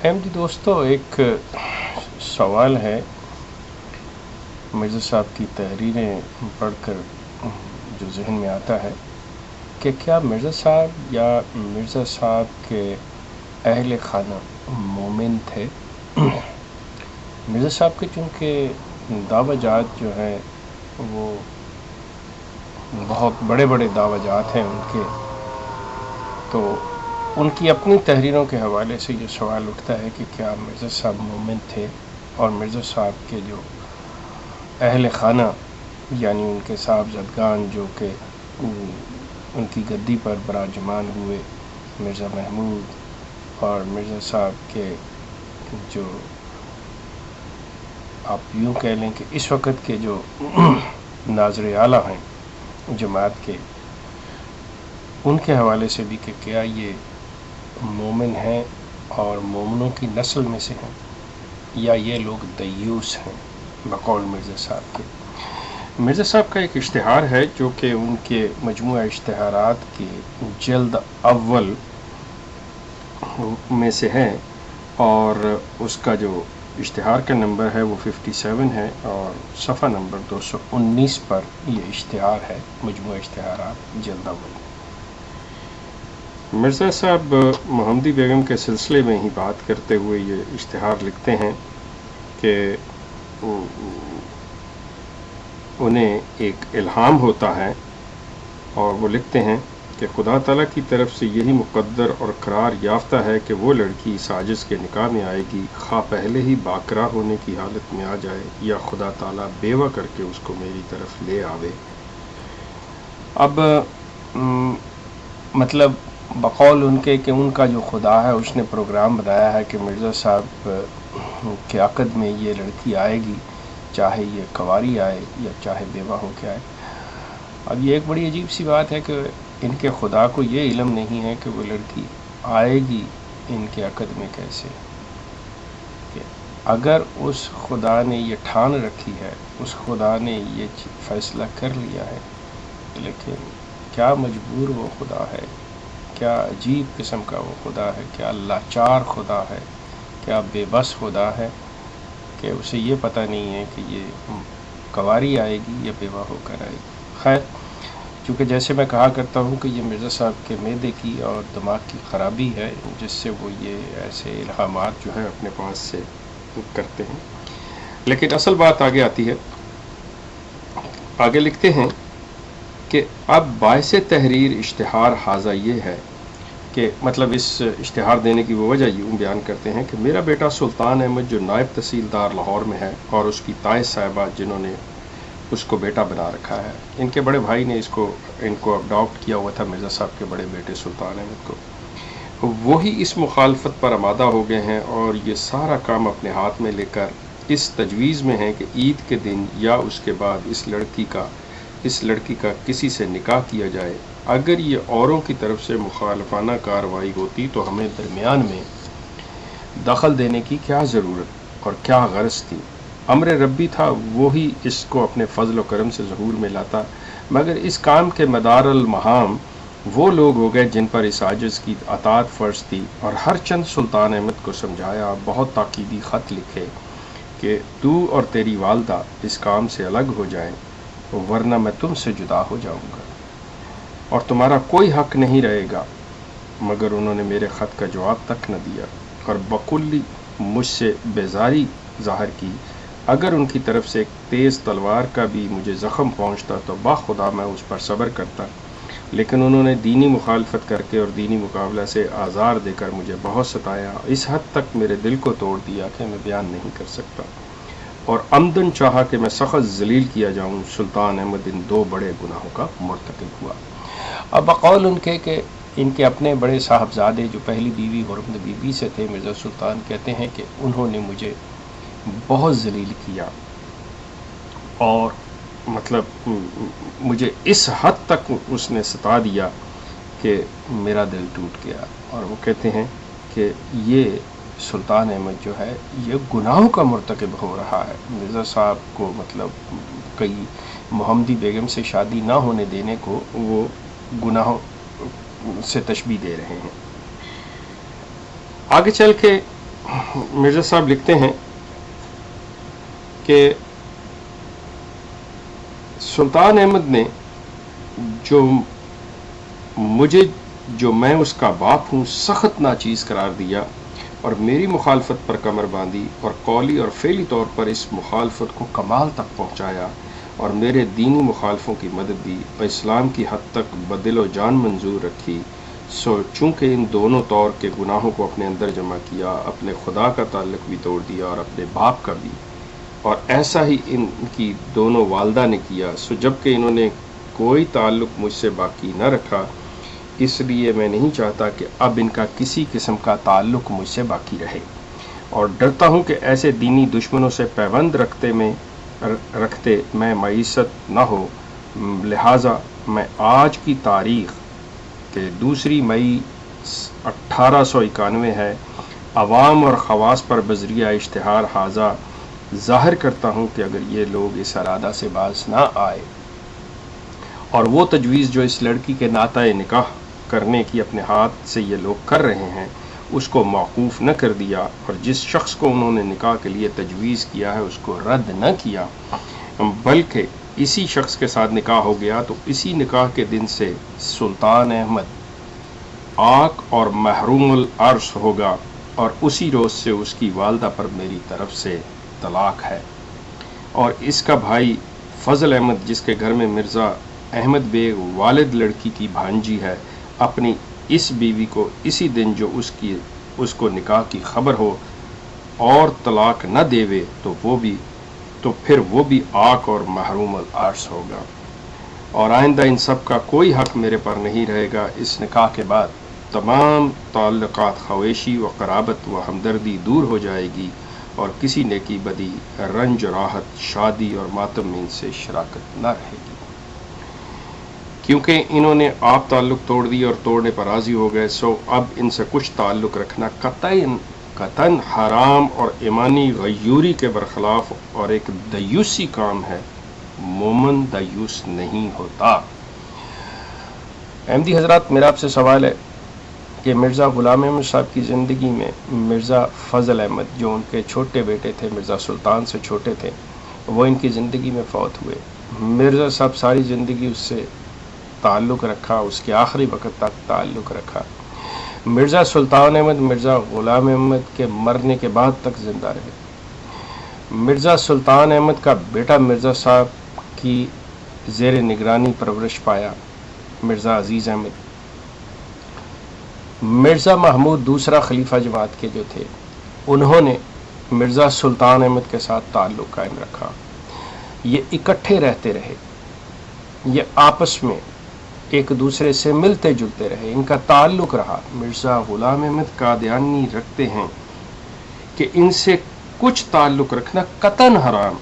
احمدی دوستو، ایک سوال ہے مرزا صاحب کی تحریریں پڑھ کر جو ذہن میں آتا ہے کہ کیا مرزا صاحب یا مرزا صاحب کے اہل خانہ مومن تھے؟ مرزا صاحب کے چونکہ دعوی جات جو ہیں وہ بہت بڑے بڑے دعوی جات ہیں ان کے، تو ان کی اپنی تحریروں کے حوالے سے یہ سوال اٹھتا ہے کہ کیا مرزا صاحب مومن تھے، اور مرزا صاحب کے جو اہل خانہ یعنی ان کے صاحبزادگان جو کہ ان کی گدی پر براجمان ہوئے، مرزا محمود اور مرزا صاحب کے جو آپ یوں کہہ لیں کہ اس وقت کے جو ناظر اعلیٰ ہیں جماعت کے، ان کے حوالے سے بھی کہ کیا یہ مومن ہیں اور مومنوں کی نسل میں سے ہیں یا یہ لوگ دیوس ہیں بقول مرزا صاحب کے۔ مرزا صاحب کا ایک اشتہار ہے جو کہ ان کے مجموعہ اشتہارات کے جلد اول میں سے ہے، اور اس کا جو اشتہار کا نمبر ہے وہ 57 ہے، اور صفحہ نمبر 219 پر یہ اشتہار ہے، مجموعہ اشتہارات جلد اول۔ مرزا صاحب محمدی بیگم کے سلسلے میں ہی بات کرتے ہوئے یہ اشتہار لکھتے ہیں کہ انہیں ایک الہام ہوتا ہے، اور وہ لکھتے ہیں کہ خدا تعالیٰ کی طرف سے یہی مقدر اور قرار یافتہ ہے کہ وہ لڑکی اس عاجز کے نکاح میں آئے گی، خواہ پہلے ہی باقرار ہونے کی حالت میں آ جائے یا خدا تعالیٰ بیوہ کر کے اس کو میری طرف لے آوے۔ اب مطلب بقول ان کے کہ ان کا جو خدا ہے اس نے پروگرام بنایا ہے کہ مرزا صاحب کے عقد میں یہ لڑکی آئے گی، چاہے یہ کنواری آئے یا چاہے بیوہ ہو کے آئے۔ اب یہ ایک بڑی عجیب سی بات ہے کہ ان کے خدا کو یہ علم نہیں ہے کہ وہ لڑکی آئے گی ان کے عقد میں کیسے، کہ اگر اس خدا نے یہ ٹھان رکھی ہے، اس خدا نے یہ فیصلہ کر لیا ہے، لیکن کیا مجبور وہ خدا ہے، کیا عجیب قسم کا وہ خدا ہے، کیا لاچار خدا ہے، کیا بے بس خدا ہے کہ اسے یہ پتہ نہیں ہے کہ یہ کنواری آئے گی یا بیوہ ہو کر آئے گی۔ خیر، چونکہ جیسے میں کہا کرتا ہوں کہ یہ مرزا صاحب کے معدے کی اور دماغ کی خرابی ہے جس سے وہ یہ ایسے الہامات جو ہے اپنے پاس سے کرتے ہیں، لیکن اصل بات آگے آتی ہے۔ آگے لکھتے ہیں کہ اب باعث تحریر اشتہار حاضہ یہ ہے کہ مطلب اس اشتہار دینے کی وہ وجہ یوں بیان کرتے ہیں کہ میرا بیٹا سلطان احمد جو نائب تحصیلدار لاہور میں ہے، اور اس کی تائیں صاحبہ جنہوں نے اس کو بیٹا بنا رکھا ہے، ان کے بڑے بھائی نے ان کو اڈاپٹ کیا ہوا تھا مرزا صاحب کے بڑے بیٹے سلطان احمد کو، وہی اس مخالفت پر آمادہ ہو گئے ہیں اور یہ سارا کام اپنے ہاتھ میں لے کر اس تجویز میں ہیں کہ عید کے دن یا اس کے بعد اس لڑکی کا کسی سے نکاح کیا جائے۔ اگر یہ اوروں کی طرف سے مخالفانہ کارروائی ہوتی تو ہمیں درمیان میں دخل دینے کی کیا ضرورت اور کیا غرض تھی؟ امر ربی تھا، وہی اس کو اپنے فضل و کرم سے ظہور میں لاتا، مگر اس کام کے مدار المہام وہ لوگ ہو گئے جن پر اس عاجز کی اطاعت فرض تھی، اور ہر چند سلطان احمد کو سمجھایا، بہت تاکیدی خط لکھے کہ تو اور تیری والدہ اس کام سے الگ ہو جائیں، ورنہ میں تم سے جدا ہو جاؤں گا اور تمہارا کوئی حق نہیں رہے گا۔ مگر انہوں نے میرے خط کا جواب تک نہ دیا اور بکلی مجھ سے بیزاری ظاہر کی۔ اگر ان کی طرف سے ایک تیز تلوار کا بھی مجھے زخم پہنچتا تو باخدا میں اس پر صبر کرتا، لیکن انہوں نے دینی مخالفت کر کے اور دینی مقابلہ سے آزار دے کر مجھے بہت ستایا، اس حد تک میرے دل کو توڑ دیا کہ میں بیان نہیں کر سکتا، اور عمدن چاہا کہ میں سخت ذلیل کیا جاؤں۔ سلطان احمد ان دو بڑے گناہوں کا مرتکب ہوا۔ اب بقول ان کے کہ ان کے اپنے بڑے صاحبزادے جو پہلی بیوی حرمت بی بی سے تھے، مرزا سلطان کہتے ہیں کہ انہوں نے مجھے بہت ذلیل کیا، اور مطلب مجھے اس حد تک اس نے ستا دیا کہ میرا دل ٹوٹ گیا۔ اور وہ کہتے ہیں کہ یہ سلطان احمد جو ہے یہ گناہوں کا مرتکب ہو رہا ہے۔ مرزا صاحب کو مطلب کئی محمدی بیگم سے شادی نہ ہونے دینے کو وہ گناہوں سے تشبیہ دے رہے ہیں۔ آگے چل کے مرزا صاحب لکھتے ہیں کہ سلطان احمد نے جو میں اس کا باپ ہوں سخت ناچیز قرار دیا اور میری مخالفت پر کمر باندھی اور قولی اور فعلی طور پر اس مخالفت کو کمال تک پہنچایا اور میرے دینی مخالفوں کی مدد دی اور اسلام کی حد تک بدل و جان منظور رکھی، سو چونکہ ان دونوں طور کے گناہوں کو اپنے اندر جمع کیا، اپنے خدا کا تعلق بھی توڑ دیا اور اپنے باپ کا بھی، اور ایسا ہی ان کی دونوں والدہ نے کیا، سو جب کہ انہوں نے کوئی تعلق مجھ سے باقی نہ رکھا، اس لیے میں نہیں چاہتا کہ اب ان کا کسی قسم کا تعلق مجھ سے باقی رہے، اور ڈرتا ہوں کہ ایسے دینی دشمنوں سے پیوند رکھتے میں معیشت نہ ہو، لہٰذا میں آج کی تاریخ کہ 2 مئی 1891 ہے، عوام اور خواص پر بذریعہ اشتہار حاضہ ظاہر کرتا ہوں کہ اگر یہ لوگ اس ارادہ سے باز نہ آئے اور وہ تجویز جو اس لڑکی کے ناطۂ نکاح کرنے کی اپنے ہاتھ سے یہ لوگ کر رہے ہیں اس کو موقوف نہ کر دیا، اور جس شخص کو انہوں نے نکاح کے لیے تجویز کیا ہے اس کو رد نہ کیا، بلکہ اسی شخص کے ساتھ نکاح ہو گیا، تو اسی نکاح کے دن سے سلطان احمد آق اور محروم العرش ہوگا، اور اسی روز سے اس کی والدہ پر میری طرف سے طلاق ہے، اور اس کا بھائی فضل احمد جس کے گھر میں مرزا احمد بیگ والد لڑکی کی بھانجی ہے، اپنی اس بیوی کو اسی دن جو اس کو نکاح کی خبر ہو اور طلاق نہ دیوے تو پھر وہ بھی آق اور محروم العرش ہوگا، اور آئندہ ان سب کا کوئی حق میرے پر نہیں رہے گا۔ اس نکاح کے بعد تمام تعلقات خویشی و قرابت و ہمدردی دور ہو جائے گی، اور کسی نیکی بدی، رنج راحت، شادی اور ماتم میں ان سے شراکت نہ رہے گی، کیونکہ انہوں نے آپ تعلق توڑ دی اور توڑنے پر راضی ہو گئے، سو اب ان سے کچھ تعلق رکھنا قطعاً حرام اور ایمانی غیوری کے برخلاف اور ایک دیوسی کام ہے۔ مومن دیوس نہیں ہوتا۔ احمدی حضرات، میرا آپ سے سوال ہے کہ مرزا غلام احمد صاحب کی زندگی میں مرزا فضل احمد جو ان کے چھوٹے بیٹے تھے، مرزا سلطان سے چھوٹے تھے، وہ ان کی زندگی میں فوت ہوئے۔ مرزا صاحب ساری زندگی اس سے تعلق رکھا، اس کے آخری وقت تک تعلق رکھا۔ مرزا سلطان احمد مرزا غلام احمد کے مرنے کے بعد تک زندہ رہے۔ مرزا سلطان احمد کا بیٹا مرزا صاحب کی زیر نگرانی پرورش پایا، مرزا عزیز احمد۔ مرزا محمود دوسرا خلیفہ جماعت کے جو تھے، انہوں نے مرزا سلطان احمد کے ساتھ تعلق قائم رکھا، یہ اکٹھے رہتے رہے، یہ آپس میں ایک دوسرے سے ملتے جلتے رہے، ان کا تعلق رہا۔ مرزا غلام احمد قادیانی رکھتے ہیں کہ ان سے کچھ تعلق رکھنا قطعاً حرام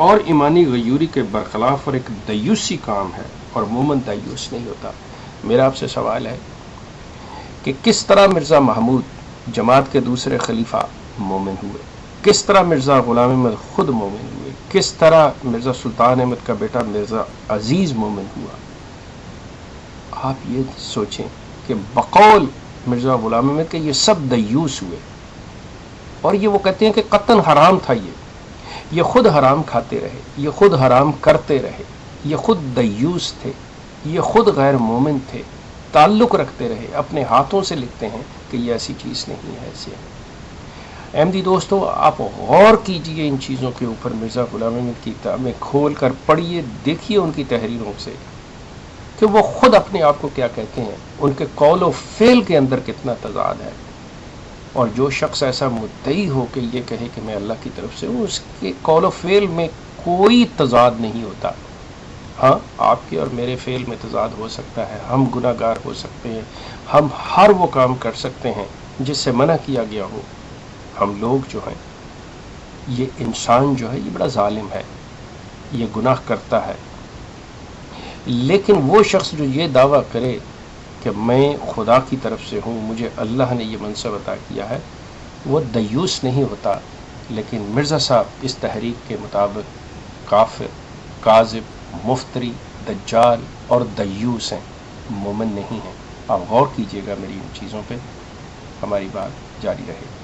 اور ایمانی غیوری کے برخلاف اور ایک دیوسی کام ہے، اور مومن دیوس نہیں ہوتا۔ میرا آپ سے سوال ہے کہ کس طرح مرزا محمود جماعت کے دوسرے خلیفہ مومن ہوئے، کس طرح مرزا غلام احمد خود مومن ہوئے، کس طرح مرزا سلطان احمد کا بیٹا مرزا عزیز مومن ہوا۔ آپ یہ سوچیں کہ بقول مرزا غلام احمد کہ یہ سب دیوس ہوئے، اور یہ وہ کہتے ہیں کہ قطعاً حرام تھا، یہ خود حرام کھاتے رہے، یہ خود حرام کرتے رہے، یہ خود دیوس تھے، یہ خود غیر مومن تھے، تعلق رکھتے رہے، اپنے ہاتھوں سے لکھتے ہیں کہ یہ ایسی چیز نہیں ہے، ایسی ہے۔ احمدی دوستو، آپ غور کیجئے ان چیزوں کے اوپر، مرزا غلام احمد کی کتابیں کھول کر پڑھیے، دیکھیے ان کی تحریروں سے کہ وہ خود اپنے آپ کو کیا کہتے ہیں، ان کے قول و فعل کے اندر کتنا تضاد ہے، اور جو شخص ایسا مدعی ہو کہ یہ کہے کہ میں اللہ کی طرف سے ہوں، اس کے قول و فعل میں کوئی تضاد نہیں ہوتا۔ ہاں، آپ کے اور میرے فعل میں تضاد ہو سکتا ہے، ہم گناہ گار ہو سکتے ہیں، ہم ہر وہ کام کر سکتے ہیں جس سے منع کیا گیا ہو۔ ہم لوگ جو ہیں، یہ انسان جو ہے یہ بڑا ظالم ہے، یہ گناہ کرتا ہے، لیکن وہ شخص جو یہ دعویٰ کرے کہ میں خدا کی طرف سے ہوں، مجھے اللہ نے یہ منصب عطا کیا ہے، وہ دیوس نہیں ہوتا۔ لیکن مرزا صاحب اس تحریک کے مطابق کافر، کاذب، مفتری، دجال اور دیوس ہیں، مومن نہیں ہیں۔ آپ غور کیجئے گا میری ان چیزوں پہ، ہماری بات جاری رہے گی۔